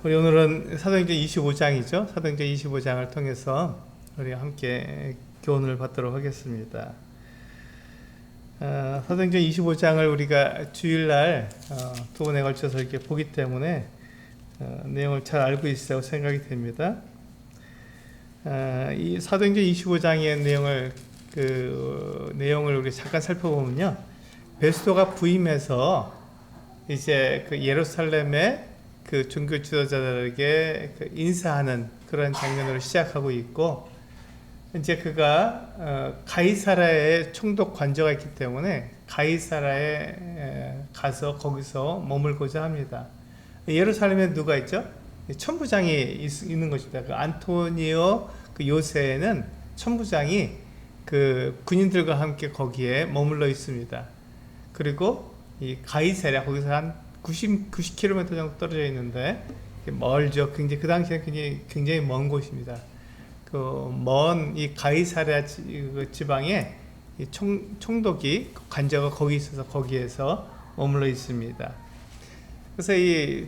우리 오늘은 사도행전 25장이죠. 사도행전 25장을 통해서 우리 함께 교훈을 받도록 하겠습니다. 사도행전 25장을 우리가 주일날 두 번에 걸쳐서 이렇게 보기 때문에 내용을 잘 알고 있다고 생각이 됩니다. 이 사도행전 25장의 내용을 우리 잠깐 살펴보면요, 베스도가 부임해서 이제 그 예루살렘에 그 종교 지도자들에게 인사하는 그런 장면으로 시작하고 있고, 이제 그가 가이사라에 총독 관저가 있기 때문에 가이사라에 가서 거기서 머물고자 합니다. 예루살렘에 누가 있죠? 천부장이 있는 것입니다. 그 안토니오 그 요새는 천부장이 그 군인들과 함께 거기에 머물러 있습니다. 그리고 이 가이사랴, 거기서 한 90km 정도 떨어져 있는데 멀죠. 굉장히 그 당시에는 굉장히 먼 곳입니다. 그 먼 이 가이사랴 지방에 이 총독이 관저가 거기 있어서 거기에서 머물러 있습니다. 그래서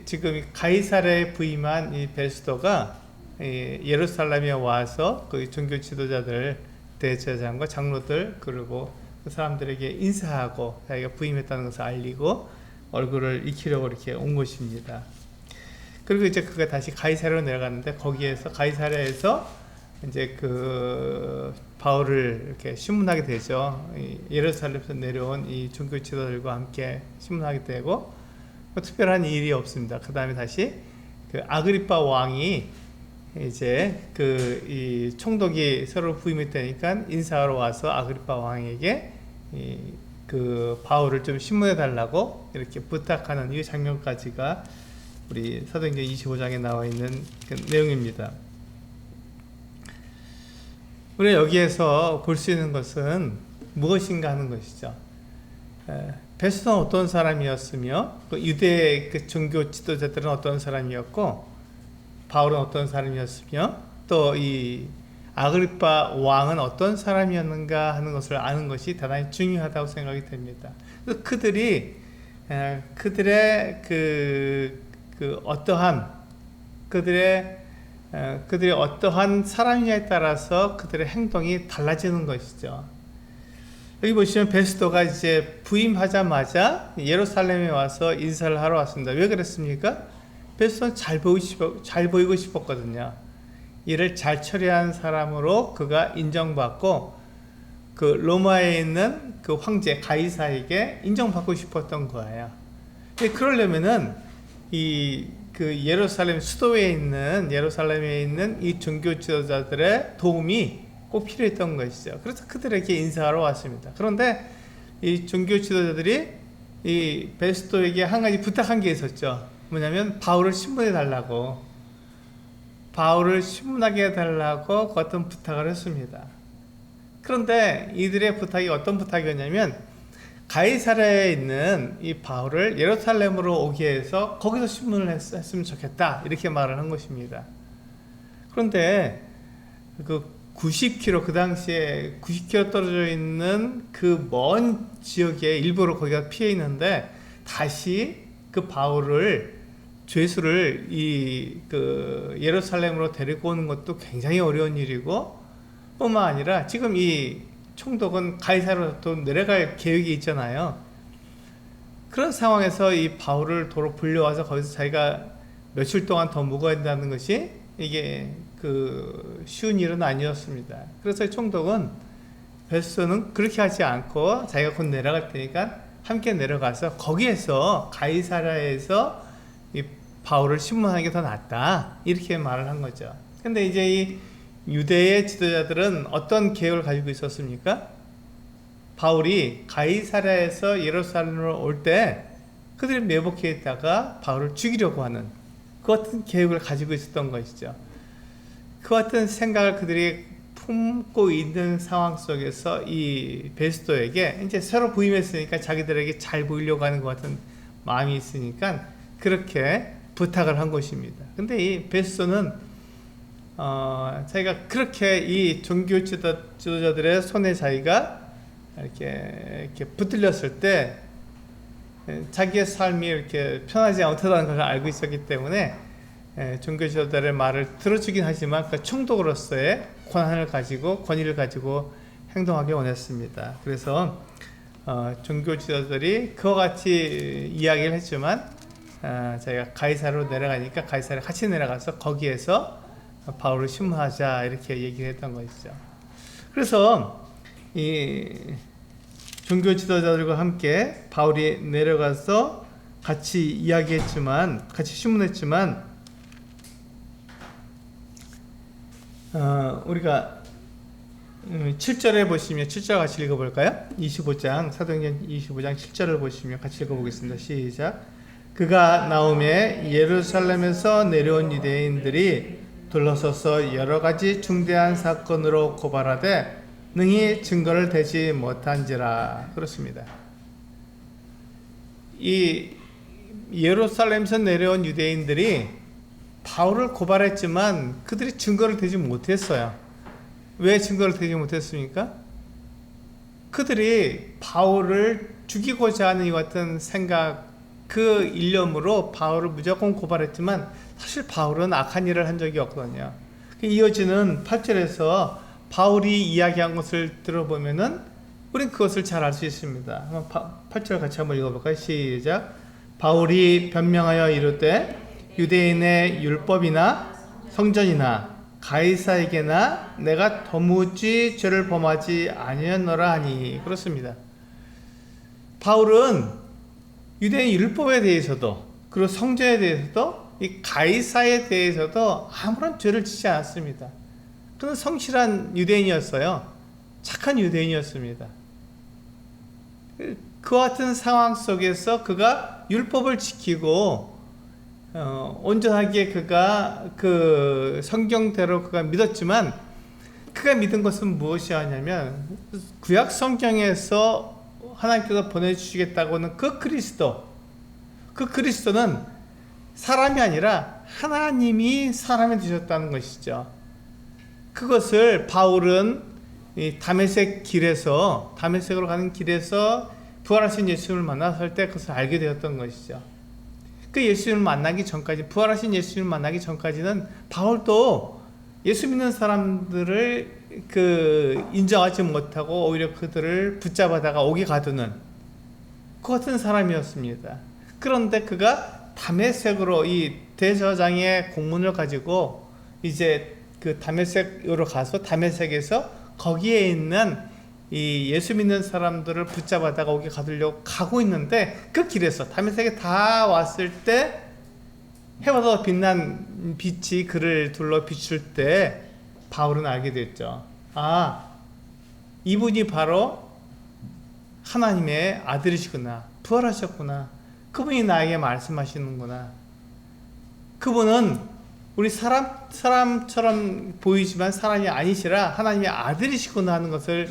지금 가이사랴에 부임한 이 베스도가 예루살렘에 와서 그 종교 지도자들, 대제사장과 장로들, 그리고 그 사람들에게 인사하고 자기가 부임했다는 것을 알리고 얼굴을 익히려고 이렇게 온 것입니다. 그리고 이제 그가 다시 가이사랴로 내려갔는데, 거기에서 가이사랴에서 이제 그 바울을 이렇게 신문하게 되죠. 예루살렘에서 내려온 이 종교 지도자들과 함께 신문하게 되고, 뭐 특별한 일이 없습니다. 그 다음에 다시 그 아그리파 왕이 이제 이 총독이 서로 부임했다니까 인사하러 와서 아그리파 왕에게 그 바울을 좀 신문해 달라고 이렇게 부탁하는 이 장면까지가 우리 사도행전 25장에 나와 있는 그 내용입니다. 우리가 여기에서 볼 수 있는 것은 무엇인가 하는 것이죠. 베스도는 어떤 사람이었으며, 그 유대 그 종교 지도자들은 어떤 사람이었고, 바울은 어떤 사람이었으며, 또 이 아그리파 왕은 어떤 사람이었는가 하는 것을 아는 것이 대단히 중요하다고 생각이 됩니다. 그들의 그들의 어떠한 사람이냐에 따라서 그들의 행동이 달라지는 것이죠. 여기 보시면 베스도가 이제 부임하자마자 예루살렘에 와서 인사를 하러 왔습니다. 왜 그랬습니까? 베스도는 잘 보이고 싶었거든요. 일을 잘 처리한 사람으로 그가 인정받고, 그 로마에 있는 그 황제 가이사에게 인정받고 싶었던 거예요. 근데 그러려면은 그 예루살렘에 있는 이 종교 지도자들의 도움이 꼭 필요했던 것이죠. 그래서 그들에게 인사하러 왔습니다. 그런데 이 종교 지도자들이 이 베스도에게 한 가지 부탁한 게 있었죠. 뭐냐면 바울을 신문해 달라고, 바울을 신문하게 해달라고 그 어떤 부탁을 했습니다. 그런데 이들의 부탁이 어떤 부탁이었냐면, 가이사랴에 있는 이 바울을 예루살렘으로 오게 해서 거기서 신문을 했으면 좋겠다, 이렇게 말을 한 것입니다. 그런데 그 90km, 그 당시에 90km 떨어져 있는 그 먼 지역에 일부러 거기가 피해 있는데, 다시 그 바울을 죄수를 그 예루살렘으로 데리고 오는 것도 굉장히 어려운 일이고, 뿐만 아니라 지금 이 총독은 가이사랴로 또 내려갈 계획이 있잖아요. 그런 상황에서 이 바울을 도로 불려와서 거기서 자기가 며칠 동안 더 묵어야 한다는 것이 이게 그 쉬운 일은 아니었습니다. 그래서 총독은 베스도는 그렇게 하지 않고 자기가 곧 내려갈 테니까 함께 내려가서 거기에서 가이사랴에서 이 바울을 신문하는 게 더 낫다, 이렇게 말을 한 거죠. 근데 이제 이 유대의 지도자들은 어떤 계획을 가지고 있었습니까? 바울이 가이사랴에서 예루살렘으로 올 때 그들이 매복해 있다가 바울을 죽이려고 하는 그 같은 계획을 가지고 있었던 것이죠. 그 같은 생각을 그들이 품고 있는 상황 속에서 이 베스도에게 이제 새로 부임했으니까 자기들에게 잘 보이려고 하는 것 같은 마음이 있으니까 그렇게 부탁을 한 것입니다. 근데 이 베스도는 자기가 그렇게 이 종교 지도자들의 손에 자기가 이렇게 붙들렸을 때 자기의 삶이 이렇게 편하지 못하다는 것을 알고 있었기 때문에 종교 지도자들의 말을 들어주긴 하지만 그 총독으로서의 권한을 가지고 권위를 가지고 행동하기 원했습니다. 그래서 종교 지도자들이 그와 같이 이야기를 했지만 자기가 가이사르로 내려가니까 가이사르에 같이 내려가서 거기에서 바울을 심문하자 이렇게 얘기를 했던 것이죠. 그래서 이 종교 지도자들과 함께 바울이 내려가서 같이 이야기했지만, 같이 심문했지만, 우리가 7절에 보시면 7절 같이 읽어볼까요? 25장 사도행전 25장 7절을 보시면 같이 읽어보겠습니다. 시작. 그가 나오매 예루살렘에서 내려온 유대인들이 둘러서서 여러 가지 중대한 사건으로 고발하되 능히 증거를 대지 못한지라. 그렇습니다. 이 예루살렘에서 내려온 유대인들이 바울을 고발했지만 그들이 증거를 대지 못했어요. 왜 증거를 대지 못했습니까? 그들이 바울을 죽이고자 하는 이 같은 생각, 그 일념으로 바울을 무조건 고발했지만 사실 바울은 악한 일을 한 적이 없거든요. 이어지는 8절에서 바울이 이야기한 것을 들어보면은 우린 그것을 잘 알 수 있습니다. 한번 8절 같이 한번 읽어볼까요? 시작. 바울이 변명하여 이르되 유대인의 율법이나 성전이나 가이사에게나 내가 도무지 죄를 범하지 아니하노라 하니. 그렇습니다. 바울은 유대인 율법에 대해서도 그리고 성전에 대해서도 이 가이사에 대해서도 아무런 죄를 짓지 않았습니다. 그는 성실한 유대인이었어요. 착한 유대인이었습니다. 그와 같은 상황 속에서 그가 율법을 지키고 온전하게 그가 그 성경대로 그가 믿었지만 그가 믿은 것은 무엇이었냐면 구약 성경에서 하나님께서 보내주시겠다고는 그 그리스도는 사람이 아니라 하나님이 사람이 되셨다는 것이죠. 그것을 바울은 이 다메섹으로 가는 길에서 부활하신 예수님을 만났을 때 그것을 알게 되었던 것이죠. 그 예수님을 만나기 전까지, 부활하신 예수님을 만나기 전까지는 바울도 예수 믿는 사람들을 인정하지 못하고 오히려 그들을 붙잡아다가 오게 가두는 그 같은 사람이었습니다. 그런데 그가 다메섹으로 이 대저장의 공문을 가지고 이제 그 다메섹으로 가서 다메섹에서 거기에 있는 이 예수 믿는 사람들을 붙잡아다가 오게 가두려고 가고 있는데 그 길에서 다메섹에 다 왔을 때 해가 더 빛난 빛이 그를 둘러 비출 때 바울은 알게 됐죠. 이분이 바로 하나님의 아들이시구나. 부활하셨구나. 그분이 나에게 말씀하시는구나. 그분은 우리 사람처럼 보이지만 사람이 아니시라 하나님의 아들이시구나 하는 것을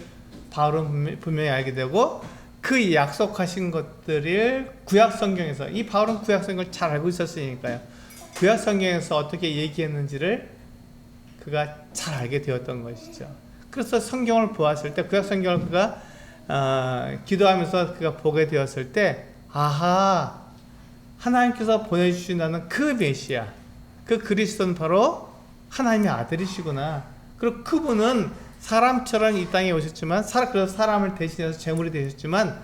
바울은 분명히 알게 되고 그 약속하신 것들을 구약성경에서, 이 바울은 구약성경을 잘 알고 있었으니까요. 구약성경에서 어떻게 얘기했는지를 그가 잘 알게 되었던 것이죠. 그래서 성경을 보았을 때, 구약성경을 그가 기도하면서 그가 보게 되었을 때 하나님께서 보내주신다는 그 메시아, 그 그리스도는 바로 하나님의 아들이시구나. 그리고 그분은 사람처럼 이 땅에 오셨지만 그래서 사람을 대신해서 제물이 되셨지만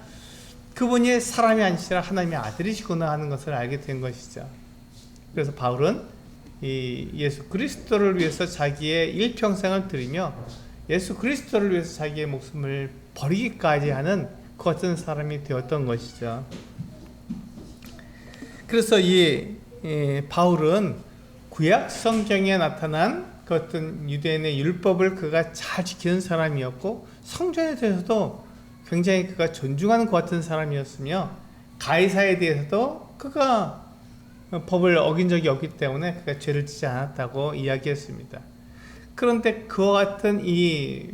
그분이 사람이 아니시라 하나님의 아들이시구나 하는 것을 알게 된 것이죠. 그래서 바울은 이 예수 그리스도를 위해서 자기의 일평생을 드리며 예수 그리스도를 위해서 자기의 목숨을 버리기까지 하는 그 같은 사람이 되었던 것이죠. 그래서 이 바울은 구약 성경에 나타난 그 어떤 유대인의 율법을 그가 잘 지키는 사람이었고 성전에 대해서도 굉장히 그가 존중하는 그 같은 사람이었으며 가이사에 대해서도 그가 법을 어긴 적이 없기 때문에 그가 죄를 짓지 않았다고 이야기했습니다. 그런데 그와 같은 이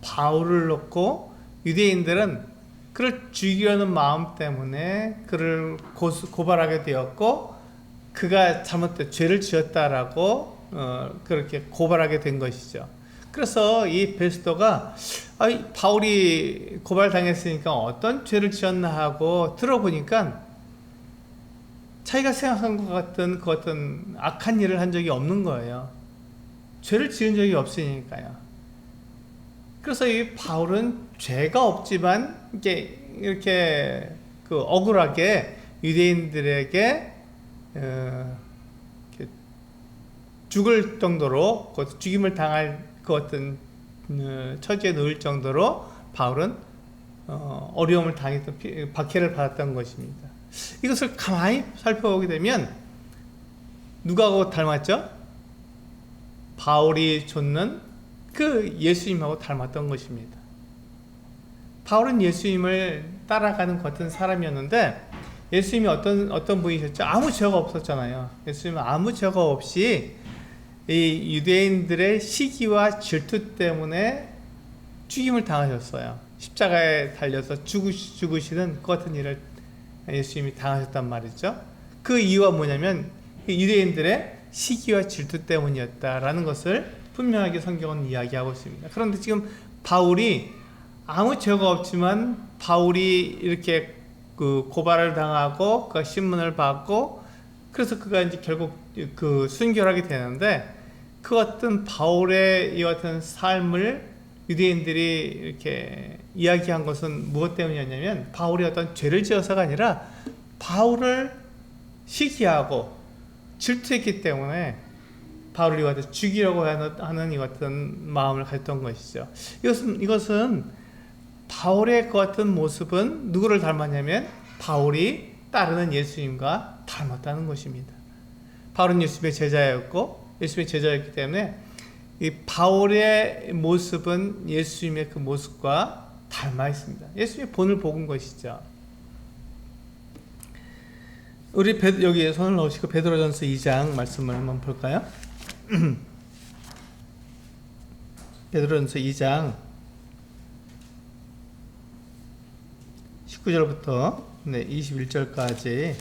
바울을 놓고 유대인들은 그를 죽이려는 마음 때문에 그를 고발하게 되었고 그가 잘못된 죄를 지었다라고 그렇게 고발하게 된 것이죠. 그래서 이 베스도가 바울이 고발당했으니까 어떤 죄를 지었나 하고 들어보니까 자기가 생각한 것 같은 그 어떤 악한 일을 한 적이 없는 거예요. 죄를 지은 적이 없으니까요. 그래서 이 바울은 죄가 없지만 이렇게 그 억울하게 유대인들에게 죽을 정도로 죽임을 당할 그 어떤 처지에 놓일 정도로 바울은 어려움을 당했던 박해를 받았던 것입니다. 이것을 가만히 살펴보게 되면 누구하고 닮았죠? 바울이 좇는 그 예수님하고 닮았던 것입니다. 바울은 예수님을 따라가는 같은 사람이었는데 예수님이 어떤 분이셨죠? 아무 죄가 없었잖아요. 예수님은 아무 죄가 없이 이 유대인들의 시기와 질투 때문에 죽임을 당하셨어요. 십자가에 달려서 죽으시는 그 같은 일을 예수님이 당하셨단 말이죠. 그 이유가 뭐냐면 유대인들의 시기와 질투 때문이었다라는 것을 분명하게 성경은 이야기하고 있습니다. 그런데 지금 바울이 아무 죄가 없지만 바울이 이렇게 그 고발을 당하고 그 신문을 받고 그래서 그가 이제 결국 그 순교하게 되는데 그 어떤 바울의 이 같은 삶을 유대인들이 이렇게 이야기한 것은 무엇 때문이었냐면 바울이 어떤 죄를 지어서가 아니라 바울을 시기하고 질투했기 때문에 바울을 이와 죽이려고 하는 이 같은 마음을 가졌던 것이죠. 이것은 바울의 그 같은 모습은 누구를 닮았냐면 바울이 따르는 예수님과 닮았다는 것입니다. 바울은 예수님의 제자였고 예수님의 제자였기 때문에 이 바울의 모습은 예수님의 그 모습과 닮아 있습니다. 예수님의 본을 복은 것이죠. 우리 여기에 손을 넣으시고 베드로전서 2장 말씀을 한번 볼까요? 베드로전서 2장 19절부터 21절까지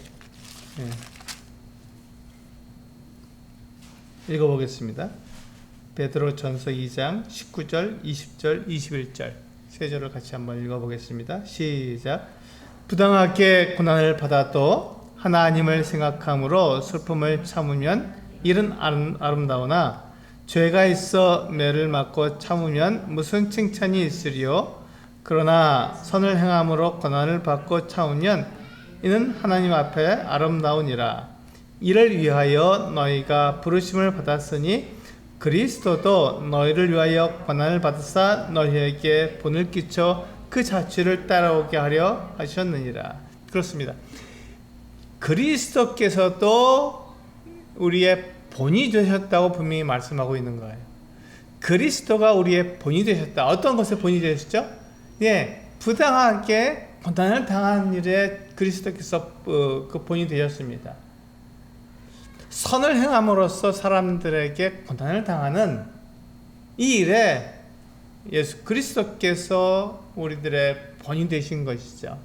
읽어보겠습니다. 베드로전서 2장 19절, 20절, 21절 세 절을 같이 한번 읽어보겠습니다. 시작. 부당하게 고난을 받아도 하나님을 생각함으로 슬픔을 참으면 일은 아름다우나 죄가 있어 매를 맞고 참으면 무슨 칭찬이 있으리요? 그러나 선을 행함으로 고난을 받고 참으면 이는 하나님 앞에 아름다우니라. 이를 위하여 너희가 부르심을 받았으니 그리스도도 너희를 위하여 고난을 받으사 너희에게 본을 끼쳐 그 자취를 따라오게 하려 하셨느니라. 그렇습니다. 그리스도께서도 우리의 본이 되셨다고 분명히 말씀하고 있는 거예요. 그리스도가 우리의 본이 되셨다. 어떤 것에 본이 되셨죠? 부당하게 고난을 당한 일에 그리스도께서 그 본이 되셨습니다. 선을 행함으로써 사람들에게 고난을 당하는 이 일에 예수 그리스도께서 우리들의 본이 되신 것이죠.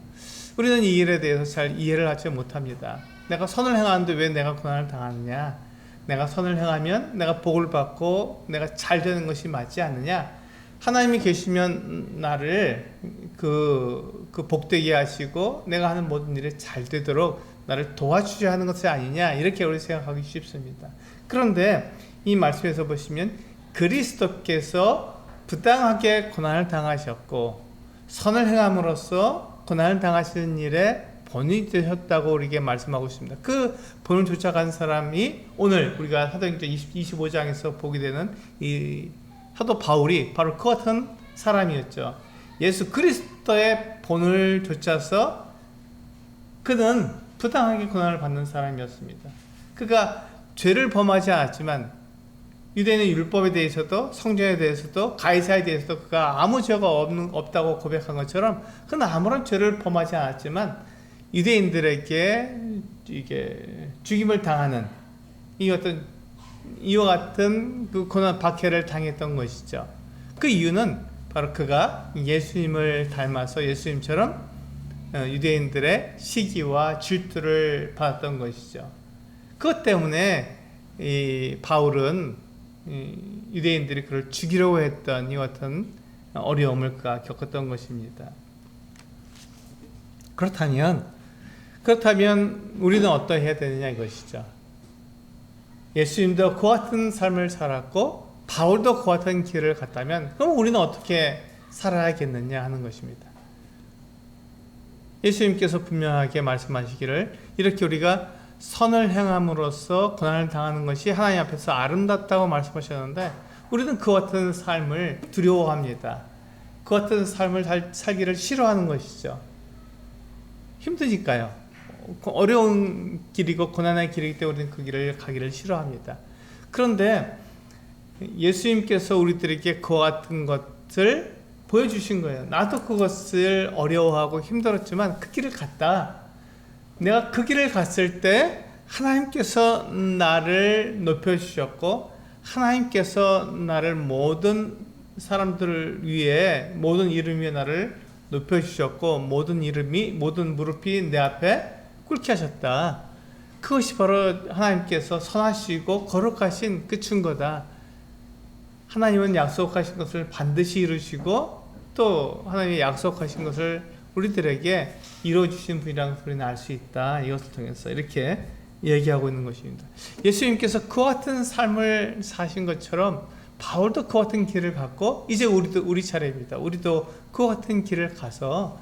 우리는 이 일에 대해서 잘 이해를 하지 못합니다. 내가 선을 행하는데 왜 내가 고난을 당하느냐? 내가 선을 행하면 내가 복을 받고 내가 잘 되는 것이 맞지 않느냐? 하나님이 계시면 나를 그 복되게 하시고 내가 하는 모든 일에 잘 되도록 나를 도와주셔야 하는 것이 아니냐, 이렇게 우리 생각하기 쉽습니다. 그런데 이 말씀에서 보시면 그리스도께서 부당하게 고난을 당하셨고 선을 행함으로써 고난을 당하시는 일에 본이 되셨다고 우리에게 말씀하고 있습니다. 그 본을 쫓아간 사람이 오늘 우리가 사도행전 25장에서 보게 되는 이 사도 바울이 바로 그 같은 사람이었죠. 예수 그리스도의 본을 쫓아서 그는 부당하게 고난을 받는 사람이었습니다. 그가 죄를 범하지 않았지만 유대인의 율법에 대해서도 성전에 대해서도 가이사에 대해서도 그가 아무 죄가 없다고 고백한 것처럼 그는 아무런 죄를 범하지 않았지만 유대인들에게 이게 죽임을 당하는 이와 같은 그 고난 박해를 당했던 것이죠. 그 이유는 바로 그가 예수님을 닮아서 예수님처럼 유대인들의 시기와 질투를 받았던 것이죠. 그것 때문에 이 바울은 유대인들이 그를 죽이려고 했던 이 같은 어려움을 그가 겪었던 것입니다. 그렇다면 그렇다면 우리는 어떠해야 되느냐 이것이죠. 예수님도 그와 같은 삶을 살았고 바울도 그와 같은 길을 갔다면 그럼 우리는 어떻게 살아야겠느냐 하는 것입니다. 예수님께서 분명하게 말씀하시기를 이렇게 우리가 선을 행함으로써 고난을 당하는 것이 하나님 앞에서 아름답다고 말씀하셨는데 우리는 그와 같은 삶을 두려워합니다. 그와 같은 삶을 살기를 싫어하는 것이죠. 힘드니까요. 어려운 길이고 고난의 길이기 때문에 우리는 그 길을 가기를 싫어합니다. 그런데 예수님께서 우리들에게 그와 같은 것을 보여주신 거예요. 나도 그것을 어려워하고 힘들었지만 그 길을 갔다. 내가 그 길을 갔을 때 하나님께서 나를 높여주셨고 하나님께서 나를 모든 사람들을 위해 모든 이름 위에 나를 높여주셨고 모든 무릎이 내 앞에 꿇게 하셨다. 그것이 바로 하나님께서 선하시고 거룩하신 그 증거다. 하나님은 약속하신 것을 반드시 이루시고 또 하나님이 약속하신 것을 우리들에게 이루어주신 분이라는 것을 우리는 알 수 있다. 이것을 통해서 이렇게 얘기하고 있는 것입니다. 예수님께서 그와 같은 삶을 사신 것처럼 바울도 그와 같은 길을 갔고 이제 우리 차례입니다. 우리도 그와 같은 길을 가서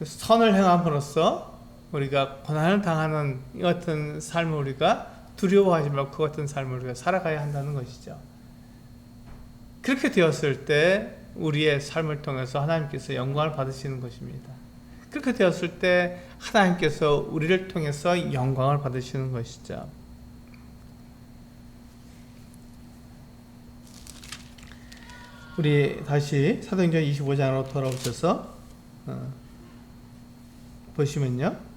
선을 행함으로써 우리가 고난을 당하는 이 같은 삶을 우리가 두려워하지 말고 그 같은 삶을 우리가 살아가야 한다는 것이죠. 그렇게 되었을 때 우리의 삶을 통해서 하나님께서 영광을 받으시는 것입니다. 그렇게 되었을 때 하나님께서 우리를 통해서 영광을 받으시는 것이죠. 우리 다시 사도행전 25장으로 돌아오셔서 보시면요.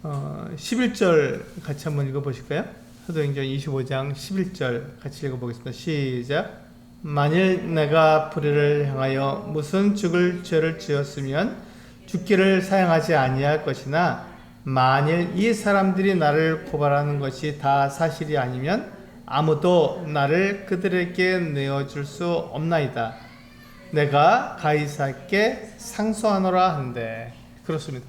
어, 11절 같이 한번 읽어보실까요? 사도행전 25장 11절 같이 읽어보겠습니다. 시작. 만일 내가 불의를 향하여 무슨 죽을 죄를 지었으면 죽기를 사용하지 아니할 것이나 만일 이 사람들이 나를 고발하는 것이 다 사실이 아니면 아무도 나를 그들에게 내어줄 수 없나이다. 내가 가이사께 상소하노라 한대. 그렇습니다.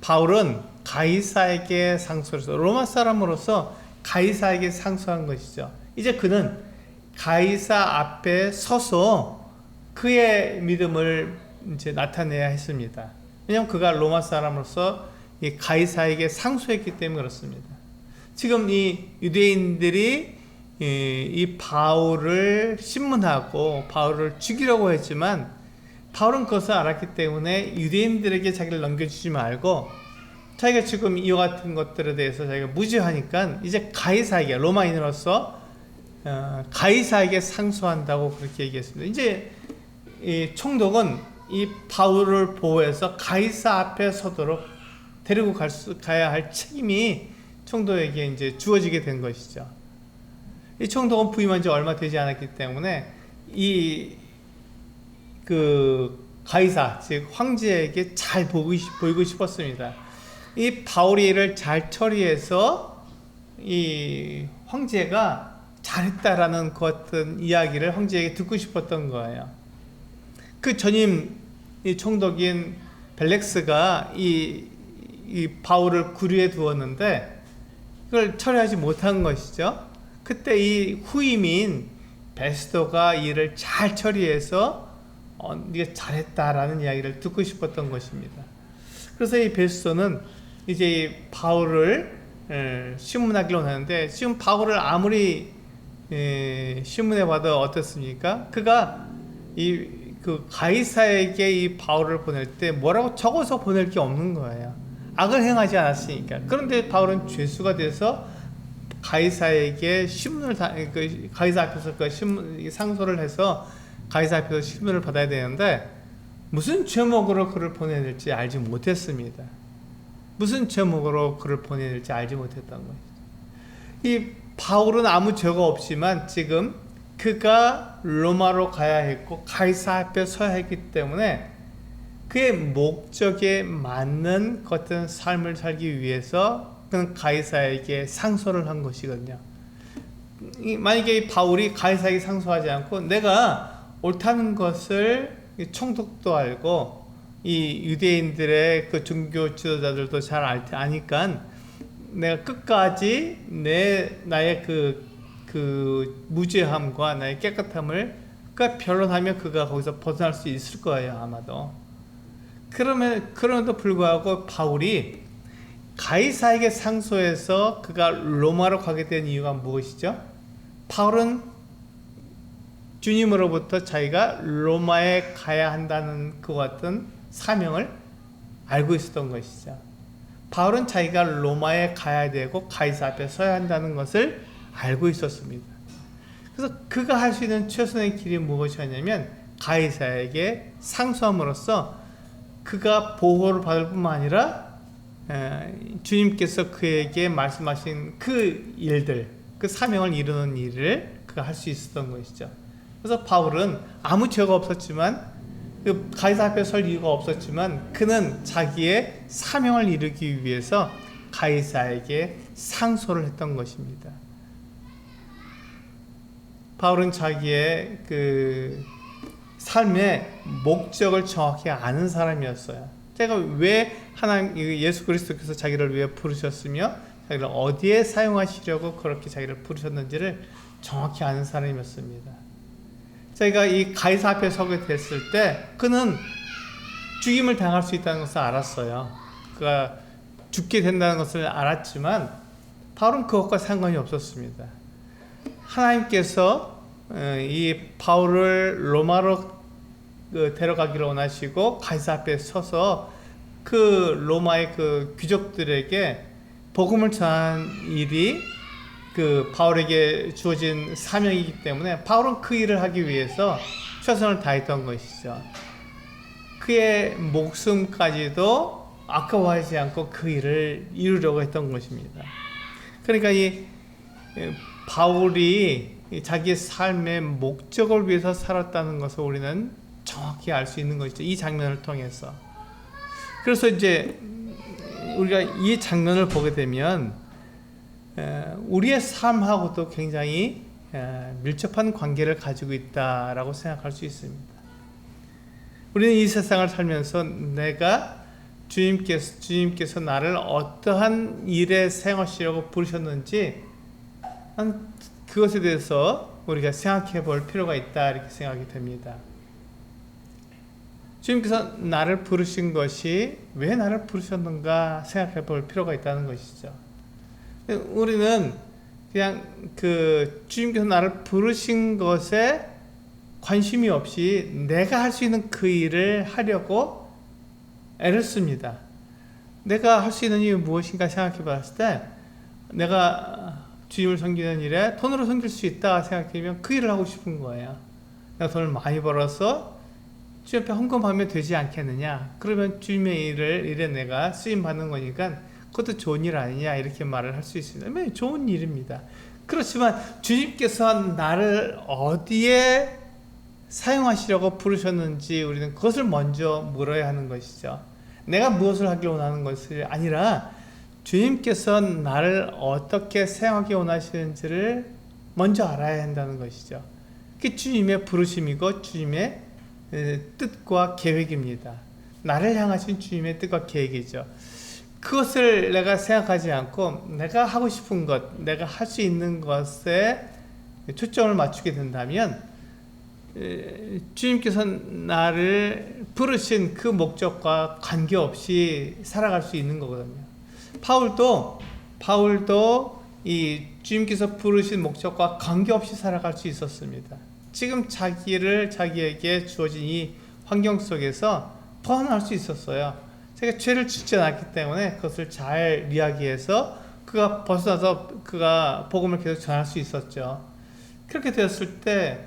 바울은 가이사에게 상소해서 로마 사람으로서 가이사에게 상소한 것이죠. 이제 그는 가이사 앞에 서서 그의 믿음을 이제 나타내야 했습니다. 왜냐하면 그가 로마 사람으로서 이 가이사에게 상소했기 때문에 그렇습니다. 지금 이 유대인들이 이 바울을 신문하고 바울을 죽이려고 했지만 바울은 그것을 알았기 때문에 유대인들에게 자기를 넘겨주지 말고 자기가 지금 이와 같은 것들에 대해서 자기가 무죄하니까 이제 가이사에게 로마인으로서 가이사에게 상소한다고 그렇게 얘기했습니다. 이제 이 총독은 이 바울을 보호해서 가이사 앞에 서도록 데리고 가야 할 책임이 총독에게 이제 주어지게 된 것이죠. 이 총독은 부임한 지 얼마 되지 않았기 때문에 그 가이사 즉 황제에게 잘 보이고 싶었습니다. 이 바울이 이를 잘 처리해서 이 황제가 잘했다라는 그 같은 이야기를 황제에게 듣고 싶었던 거예요. 그 전임 이 총독인 벨렉스가 이 바울을 구류해 두었는데 그걸 처리하지 못한 것이죠. 그때 이 후임인 베스도가 이를 잘 처리해서 네가 잘했다라는 이야기를 듣고 싶었던 것입니다. 그래서 이 베스도는 이제 이 바울을 신문하기로 하는데 지금 바울을 아무리 신문해 봐도 어떻습니까? 그가 그 가이사에게 이 바울을 보낼 때 뭐라고 적어서 보낼 게 없는 거예요. 악을 행하지 않았으니까. 그런데 바울은 죄수가 돼서 가이사에게 가이사 앞에서 상소를 해서 가이사 앞에서 신문을 받아야 되는데 무슨 제목으로 그를 보내야 될지 알지 못했습니다. 무슨 제목으로 그를 보내야 될지 알지 못했던 거예요. 이 바울은 아무 죄가 없지만 지금 그가 로마로 가야 했고 가이사 앞에 서야 했기 때문에 그의 목적에 맞는 같은 삶을 살기 위해서 그는 가이사에게 상소를 한 것이거든요. 만약에 이 바울이 가이사에게 상소하지 않고 내가 옳다는 것을 총독도 알고 이 유대인들의 그 종교 지도자들도 잘 아니까 내가 끝까지 나의 그 무죄함과 나의 깨끗함을 변론하면 그가 거기서 벗어날 수 있을 거예요, 아마도. 그럼에도 불구하고 바울이 가이사에게 상소해서 그가 로마로 가게 된 이유가 무엇이죠? 바울은 주님으로부터 자기가 로마에 가야 한다는 그 같은 사명을 알고 있었던 것이죠. 바울은 자기가 로마에 가야 되고 가이사 앞에 서야 한다는 것을 알고 있었습니다. 그래서 그가 할 수 있는 최선의 길이 무엇이었냐면 가이사에게 상소함으로써 그가 보호를 받을 뿐만 아니라 주님께서 그에게 말씀하신 그 일들, 그 사명을 이루는 일을 그가 할 수 있었던 것이죠. 그래서 바울은 아무 죄가 없었지만 그 가이사 앞에 설 이유가 없었지만 그는 자기의 사명을 이루기 위해서 가이사에게 상소를 했던 것입니다. 바울은 자기의 그 삶의 목적을 정확히 아는 사람이었어요. 제가 왜 하나님 예수 그리스도께서 자기를 왜 부르셨으며 자기를 어디에 사용하시려고 그렇게 자기를 부르셨는지를 정확히 아는 사람이었습니다. 자기가 이 가이사 앞에 서게 됐을 때 그는 죽임을 당할 수 있다는 것을 알았어요. 그가 죽게 된다는 것을 알았지만 바울은 그것과 상관이 없었습니다. 하나님께서 이 바울을 로마로 데려가기를 원하시고 가이사 앞에 서서 그 로마의 그 귀족들에게 복음을 전하는 일이 그 바울에게 주어진 사명이기 때문에 바울은 그 일을 하기 위해서 최선을 다했던 것이죠. 그의 목숨까지도 아까워하지 않고 그 일을 이루려고 했던 것입니다. 그러니까 이 바울이 자기의 삶의 목적을 위해서 살았다는 것을 우리는 정확히 알 수 있는 것이죠. 이 장면을 통해서. 그래서 이제 우리가 이 장면을 보게 되면 우리의 삶하고도 굉장히 밀접한 관계를 가지고 있다라고 생각할 수 있습니다. 우리는 이 세상을 살면서 내가 주님께서 나를 어떠한 일에 사용하시려고 부르셨는지 그것에 대해서 우리가 생각해 볼 필요가 있다 이렇게 생각이 됩니다. 주님께서 나를 부르신 것이 왜 나를 부르셨는가 생각해 볼 필요가 있다는 것이죠. 우리는 그냥 그 주님께서 나를 부르신 것에 관심이 없이 내가 할 수 있는 그 일을 하려고 애를 씁니다. 내가 할 수 있는 일이 무엇인가 생각해 봤을 때 내가 주님을 섬기는 일에 돈으로 섬길 수 있다 생각하면 그 일을 하고 싶은 거예요. 내가 돈을 많이 벌어서 주님 앞에 헌금하면 되지 않겠느냐. 그러면 주님의 일에 내가 쓰임받는 거니까 그것도 좋은 일 아니냐 이렇게 말을 할 수 있습니다. 네, 좋은 일입니다. 그렇지만 주님께서 나를 어디에 사용하시려고 부르셨는지 우리는 그것을 먼저 물어야 하는 것이죠. 내가 무엇을 하길 원하는 것이 아니라 주님께서 나를 어떻게 사용하기 원하시는지를 먼저 알아야 한다는 것이죠. 그게 주님의 부르심이고 주님의 뜻과 계획입니다. 나를 향하신 주님의 뜻과 계획이죠. 그것을 내가 생각하지 않고 내가 하고 싶은 것, 내가 할 수 있는 것에 초점을 맞추게 된다면 주님께서 나를 부르신 그 목적과 관계없이 살아갈 수 있는 거거든요. 바울도 이 주님께서 부르신 목적과 관계없이 살아갈 수 있었습니다. 지금 자기에게 주어진 이 환경 속에서 벗어날 수 있었어요. 자기가 죄를 짓지 않았기 때문에 그것을 잘 이야기해서 그가 벗어나서 그가 복음을 계속 전할 수 있었죠. 그렇게 되었을 때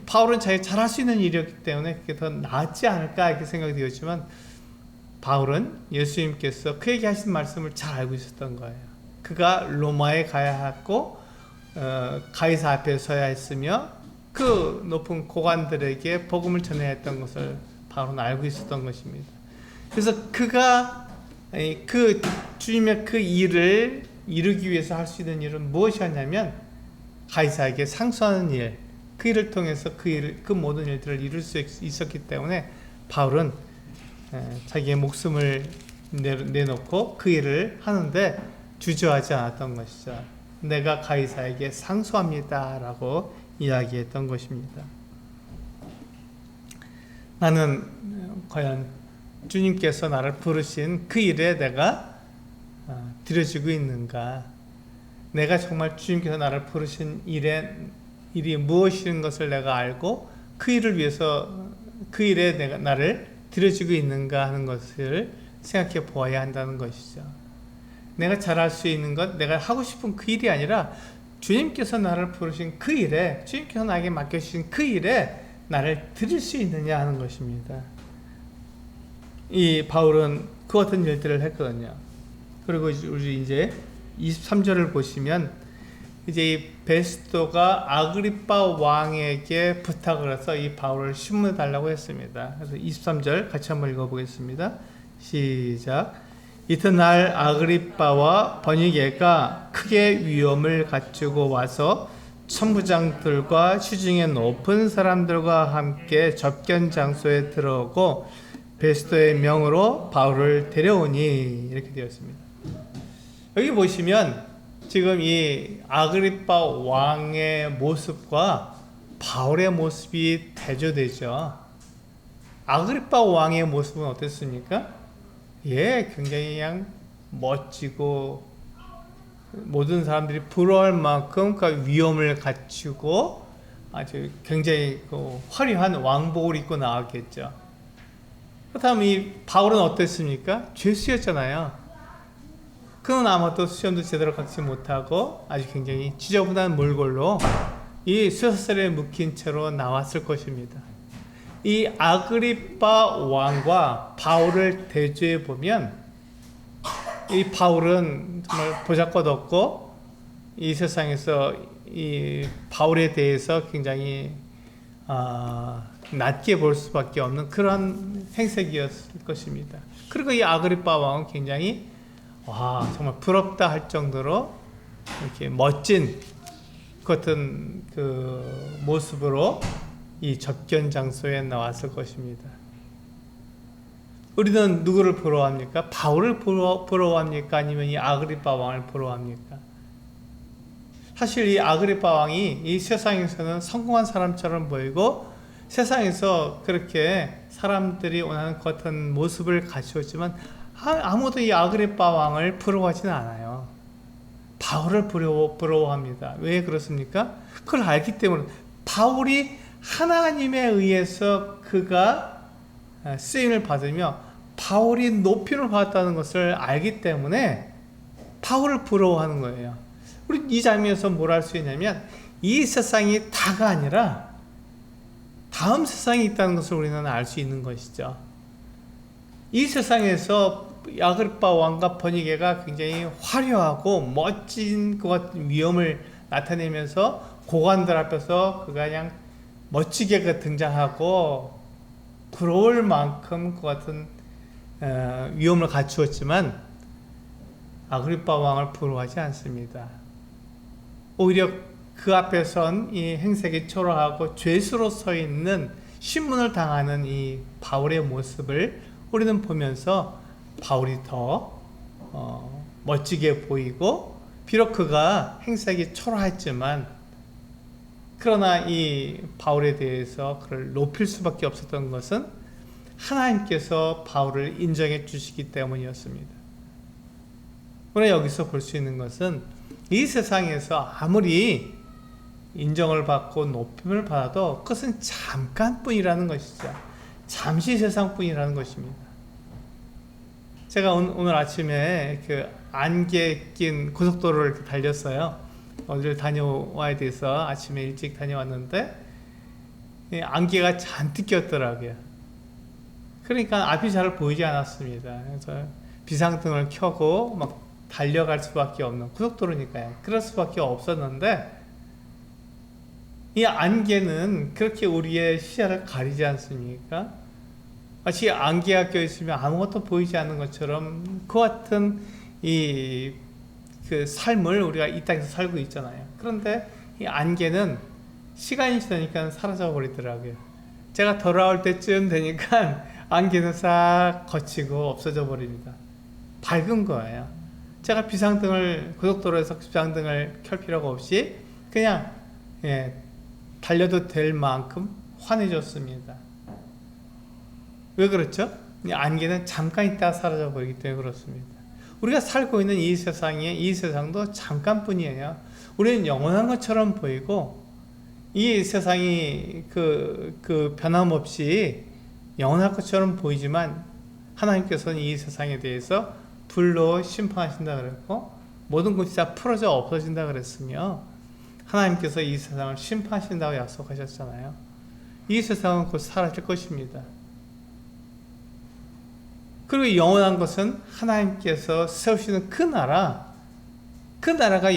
바울은 자기가 잘할 수 있는 일이었기 때문에 그게 더 낫지 않을까 이렇게 생각이 되었지만 바울은 예수님께서 그에게 하신 말씀을 잘 알고 있었던 거예요. 그가 로마에 가야 했고 가이사 앞에 서야 했으며 그 높은 고관들에게 복음을 전해야 했던 것을 바울은 알고 있었던 것입니다. 그래서 그가 그 주님의 그 일을 이루기 위해서 할 수 있는 일은 무엇이었냐면 가이사에게 상소하는 일, 그 일을 통해서 그 모든 일들을 이룰 수 있었기 때문에 바울은 자기의 목숨을 내놓고 그 일을 하는데 주저하지 않았던 것이죠. 내가 가이사에게 상소합니다 라고 이야기했던 것입니다. 나는 과연 주님께서 나를 부르신 그 일에 내가 드려지고 있는가? 내가 정말 주님께서 나를 부르신 일이 무엇인 것을 내가 알고 그 일을 위해서 그 일에 내가 나를 드려지고 있는가 하는 것을 생각해 보아야 한다는 것이죠. 내가 잘할 수 있는 것, 내가 하고 싶은 그 일이 아니라 주님께서 나를 부르신 그 일에, 주님께서 나에게 맡겨주신 그 일에 나를 드릴 수 있느냐 하는 것입니다. 이 바울은 그 어떤 일들을 했거든요. 그리고 우리 이제 23절을 보시면 이제 이 베스토가 아그리빠 왕에게 부탁을 해서 이 바울을 신문해 달라고 했습니다. 그래서 23절 같이 한번 읽어보겠습니다. 시작. 이튿날 아그리빠와 버니게가 크게 위험을 갖추고 와서 천부장들과 시중에 높은 사람들과 함께 접견 장소에 들어오고 베스토의 명으로 바울을 데려오니 이렇게 되었습니다. 여기 보시면 지금 이 아그리빠 왕의 모습과 바울의 모습이 대조되죠. 아그리빠 왕의 모습은 어땠습니까? 굉장히 그냥 멋지고 모든 사람들이 부러워할 만큼 그 위엄을 갖추고 아주 굉장히 화려한 왕복을 입고 나왔겠죠. 그렇다면 이 바울은 어땠습니까? 죄수였잖아요. 그는 아마도 수염도 제대로 깎지 못하고 아주 굉장히 지저분한 몰골로 이 쇠사슬에 묶인 채로 나왔을 것입니다. 이 아그리빠 왕과 바울을 대조해 보면 이 바울은 정말 보잘것없고 이 세상에서 이 바울에 대해서 굉장히 낮게 볼 수밖에 없는 그런 행색이었을 것입니다. 그리고 이 아그리빠 왕은 굉장히 정말 부럽다 할 정도로 이렇게 멋진 같은 그 모습으로 이 접견 장소에 나왔을 것입니다. 우리는 누구를 부러워합니까? 바울을 부러워합니까? 아니면 이 아그리빠 왕을 부러워합니까? 사실 이 아그리빠 왕이 이 세상에서는 성공한 사람처럼 보이고 세상에서 그렇게 사람들이 원하는 것 같은 모습을 갖추었지만 아무도 이 아그리빠 왕을 부러워하지는 않아요. 바울을 부러워합니다. 왜 그렇습니까? 그걸 알기 때문에 바울이 하나님에 의해서 그가 쓰임을 받으며 바울이 높임을 받았다는 것을 알기 때문에 바울을 부러워하는 거예요. 우리 이 장면에서 뭘 할 수 있냐면 이 세상이 다가 아니라 다음 세상이 있다는 것을 우리는 알 수 있는 것이죠. 이 세상에서 아그리빠 왕과 버니게가 굉장히 화려하고 멋진 것 같은 위엄을 나타내면서 고관들 앞에서 그가 그냥 멋지게 등장하고 부러울 만큼 그 같은 위엄을 갖추었지만 아그리빠 왕을 부러워하지 않습니다. 오히려 그 앞에 선 이 행색이 초라하고 죄수로 서 있는 신문을 당하는 이 바울의 모습을 우리는 보면서 바울이 더 멋지게 보이고 비록 그가 행색이 초라했지만 그러나 이 바울에 대해서 그를 높일 수밖에 없었던 것은 하나님께서 바울을 인정해 주시기 때문이었습니다. 오늘 여기서 볼 수 있는 것은 이 세상에서 아무리 인정을 받고 높임을 받아도 그것은 잠깐뿐이라는 것이죠. 잠시 세상뿐이라는 것입니다. 제가 오늘 아침에 그 안개 낀 고속도로를 이렇게 달렸어요. 어디를 다녀와야 돼서 아침에 일찍 다녀왔는데 안개가 잔뜩 꼈더라고요. 그러니까 앞이 잘 보이지 않았습니다. 그래서 비상등을 켜고 막 달려갈 수밖에 없는 고속도로니까요. 그럴 수밖에 없었는데 이 안개는 그렇게 우리의 시야를 가리지 않습니까? 마치 안개가 껴있으면 아무것도 보이지 않는 것처럼 그 같은 그 삶을 우리가 이 땅에서 살고 있잖아요. 그런데 이 안개는 시간이 지나니까 사라져 버리더라고요. 제가 돌아올 때쯤 되니까 안개는 싹 거치고 없어져 버립니다. 밝은 거예요. 제가 비상등을, 고속도로에서 비상등을 켤 필요가 없이 그냥 달려도 될 만큼 환해졌습니다. 왜 그렇죠? 이 안개는 잠깐 있다가 사라져 버리기 때문에 그렇습니다. 우리가 살고 있는 이 세상도 잠깐뿐이에요. 우리는 영원한 것처럼 보이고 이 세상이 변함없이 영원할 것처럼 보이지만 하나님께서는 이 세상에 대해서 불로 심판하신다 그랬고 모든 것이 다 풀어져 없어진다 그랬으며 하나님께서 이 세상을 심판하신다고 약속하셨잖아요. 이 세상은 곧 사라질 것입니다. 그리고 영원한 것은 하나님께서 세우시는 그 나라가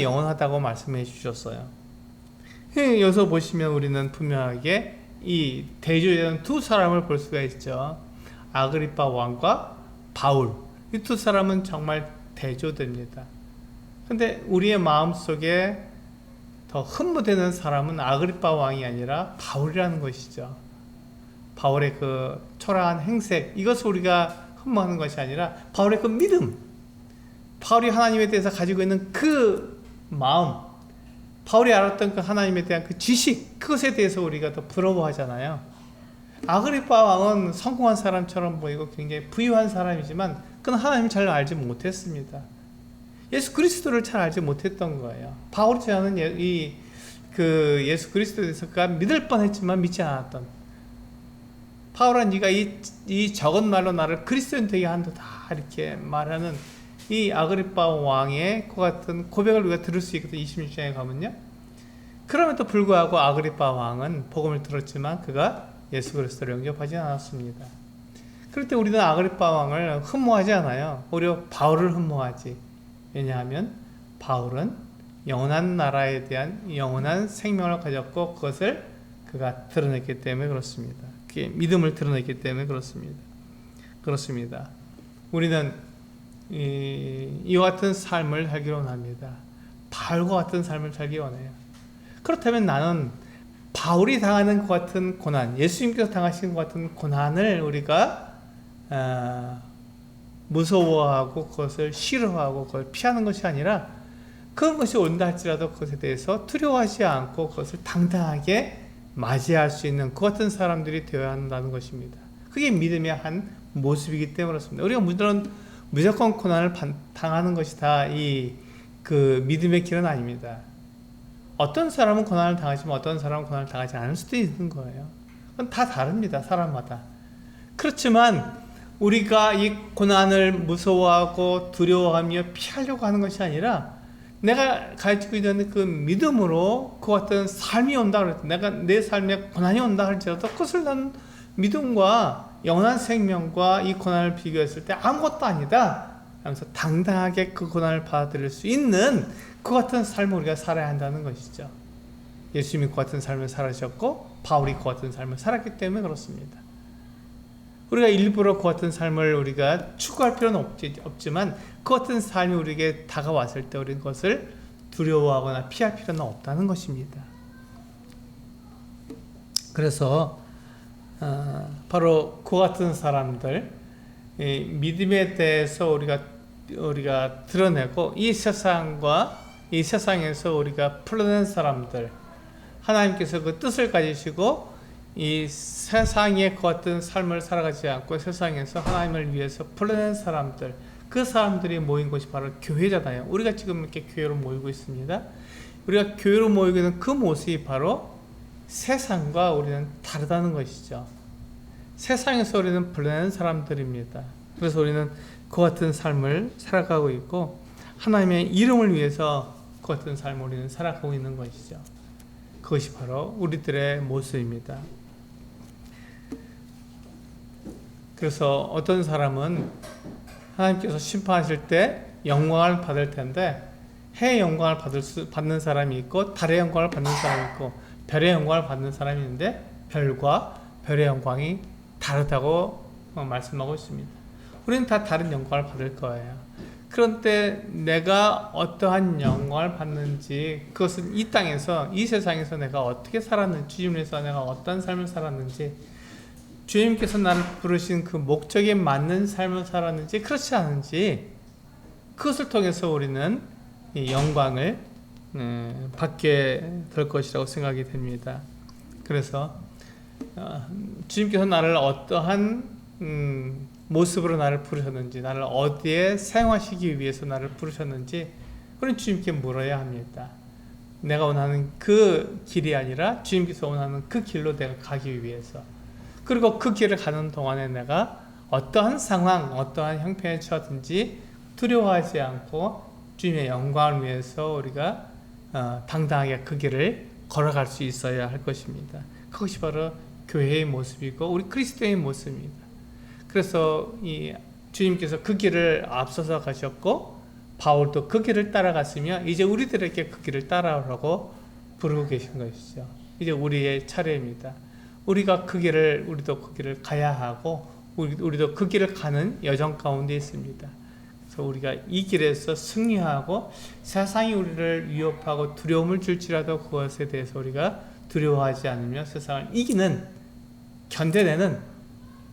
영원하다고 말씀해 주셨어요. 여기서 보시면 우리는 분명하게 이 대조되는 두 사람을 볼 수가 있죠. 아그리파 왕과 바울. 이 두 사람은 정말 대조됩니다. 근데 우리의 마음속에 더 흠모되는 사람은 아그리파 왕이 아니라 바울이라는 것이죠. 바울의 그 초라한 행색, 이것을 우리가 흠모하는 것이 아니라 바울의 그 믿음, 바울이 하나님에 대해서 가지고 있는 그 마음, 바울이 알았던 그 하나님에 대한 그 지식, 그것에 대해서 우리가 더 부러워하잖아요. 아그리파 왕은 성공한 사람처럼 보이고 굉장히 부유한 사람이지만 그는 하나님을 잘 알지 못했습니다. 예수 그리스도를 잘 알지 못했던 거예요. 바울이 전하는 예수 그리스도에 대해서 그가 믿을 뻔했지만 믿지 않았던, 바울아 네가 이 적은 말로 나를 그리스도인 되게 한도다 이렇게 말하는 이 아그리파 왕의 그 같은 고백을 우리가 들을 수 있거든요. 26장에 가면요. 그럼에도 불구하고 아그리파 왕은 복음을 들었지만 그가 예수 그리스도를 영접하지 않았습니다. 그럴 때 우리는 아그리파 왕을 흠모하지 않아요. 오히려 바울을 흠모하지. 왜냐하면 바울은 영원한 나라에 대한 영원한 생명을 가졌고 그것을 그가 드러냈기 때문에 그렇습니다. 그의 믿음을 드러냈기 때문에 그렇습니다. 우리는 이와 같은 삶을 살기 원합니다. 바울과 같은 삶을 살기 원해요. 그렇다면 나는 바울이 당하는 것 같은 고난, 예수님께서 당하신 것 같은 고난을 우리가 무서워하고 그것을 싫어하고 그걸 피하는 것이 아니라 그런 것이 온다 할지라도 그것에 대해서 두려워하지 않고 그것을 당당하게 맞이할 수 있는 그 같은 사람들이 되어야 한다는 것입니다. 그게 믿음의 한 모습이기 때문에 그렇습니다. 우리가 무조건 고난을 당하는 것이 다 그 믿음의 길은 아닙니다. 어떤 사람은 고난을 당하지만 어떤 사람은 고난을 당하지 않을 수도 있는 거예요. 그건 다 다릅니다. 사람마다. 그렇지만 우리가 이 고난을 무서워하고 두려워하며 피하려고 하는 것이 아니라 내가 가지고 있는 그 믿음으로 그 같은 삶이 온다 그랬다. 내가 내 삶에 고난이 온다 할지라도 그것을 난 믿음과 영원한 생명과 이 고난을 비교했을 때 아무것도 아니다 하면서 당당하게 그 고난을 받아들일 수 있는 그 같은 삶을 우리가 살아야 한다는 것이죠. 예수님이 그 같은 삶을 살으셨고 바울이 그 같은 삶을 살았기 때문에 그렇습니다. 우리가 일부러 그 같은 삶을 우리가 추구할 필요는 없지만 그 같은 삶이 우리에게 다가왔을 때 우리는 그것을 두려워하거나 피할 필요는 없다는 것입니다. 그래서 바로 그 같은 사람들, 믿음에 대해서 우리가 드러내고 이 세상에서 우리가 풀어낸 사람들, 하나님께서 그 뜻을 가지시고 이 세상의 그 같은 삶을 살아가지 않고 세상에서 하나님을 위해서 풀어낸 사람들, 그 사람들이 모인 곳이 바로 교회잖아요. 우리가 지금 이렇게 교회로 모이고 있습니다. 우리가 교회로 모이고 있는 그 모습이 바로 세상과 우리는 다르다는 것이죠. 세상에서 우리는 불러낸 사람들입니다. 그래서 우리는 그 같은 삶을 살아가고 있고 하나님의 이름을 위해서 그 같은 삶을 우리는 살아가고 있는 것이죠. 그것이 바로 우리들의 모습입니다. 그래서 어떤 사람은 하나님께서 심판하실 때 영광을 받을 텐데 해의 영광을 받는 사람이 있고 달의 영광을 받는 사람이 있고 별의 영광을 받는 사람이 있는데 별과 별의 영광이 다르다고 말씀하고 있습니다. 우리는 다 다른 영광을 받을 거예요. 그런데 내가 어떠한 영광을 받는지, 그것은 이 땅에서, 이 세상에서 내가 어떻게 살았는지, 주님을 위해서 내가 어떤 삶을 살았는지, 주님께서 나를 부르신 그 목적에 맞는 삶을 살았는지 그렇지 않은지, 그것을 통해서 우리는 이 영광을 받게 될 것이라고 생각이 됩니다. 그래서 주님께서 나를 어떠한 모습으로 나를 부르셨는지, 나를 어디에 사용하시기 위해서 나를 부르셨는지, 그런 주님께 물어야 합니다. 내가 원하는 그 길이 아니라 주님께서 원하는 그 길로 내가 가기 위해서, 그리고 그 길을 가는 동안에 내가 어떠한 상황, 어떠한 형편에 처하든지 두려워하지 않고 주님의 영광을 위해서 우리가 당당하게 그 길을 걸어갈 수 있어야 할 것입니다. 그것이 바로 교회의 모습이고 우리 그리스도의 모습입니다. 그래서 이 주님께서 그 길을 앞서서 가셨고 바울도 그 길을 따라갔으며 이제 우리들에게 그 길을 따라오라고 부르고 계신 것이죠. 이제 우리의 차례입니다. 우리도 그 길을 가야 하고 우리도 그 길을 가는 여정 가운데 있습니다. 그래서 우리가 이 길에서 승리하고 세상이 우리를 위협하고 두려움을 줄지라도 그것에 대해서 우리가 두려워하지 않으며 세상을 이기는, 견뎌내는,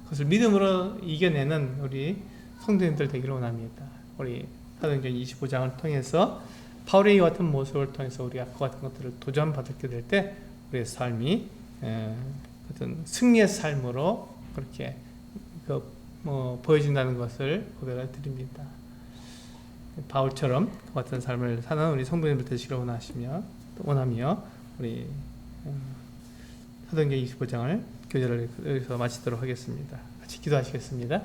그것을 믿음으로 이겨내는 우리 성도님들 되기를 원합니다. 우리 사도행전 25장을 통해서 바울의 이와 같은 모습을 통해서 우리가 그 같은 것들을 도전받게 될 때 우리의 삶이 어떤 승리의 삶으로 그렇게 보여진다는 것을 고백을 드립니다. 바울처럼 그 같은 삶을 사는 우리 성도님들 되시기를 원하며 우리 사도행전 25장을 교제를 여기서 마치도록 하겠습니다. 같이 기도하시겠습니다.